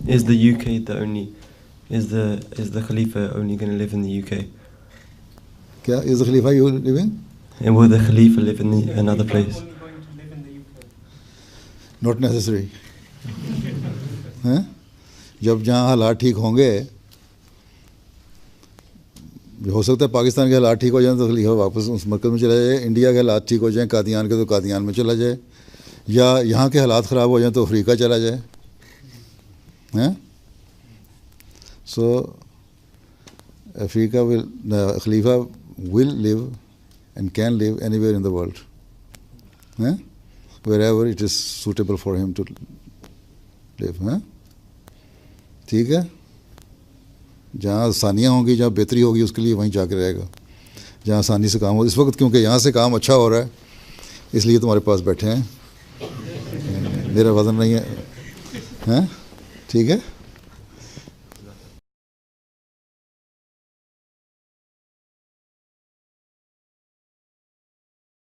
Is the UK the only? Is the Khalifa only going to live in the UK? क्या is the Khalifa you living? And will the Khalifa live in another place? Not necessary. जब जहाँ हालात ठीक होंगे, हो सकता है पाकिस्तान के हालात ठीक हो जाए तो खलीफा वापस उस मरकज़ में चला जाए, इंडिया के हालात ठीक हो जाएं कादियान के तो कादियान में चला जाए, या यहाँ के हालात ख़राब हो जाएं तो अफ्रीका चला जाए. हैं so Africa will Khalifa will live and can live anywhere in the world, wherever it is suitable for him to live. ठीक है, जहाँ आसानियाँ होंगी, जहाँ बेहतरी होगी, उसके लिए वहीं जाकर रहेगा जहाँ आसानी से काम हो. इस वक्त क्योंकि यहाँ से काम अच्छा हो रहा है इसलिए तुम्हारे पास बैठे हैं, मेरा वज़न नहीं है. ठीक है.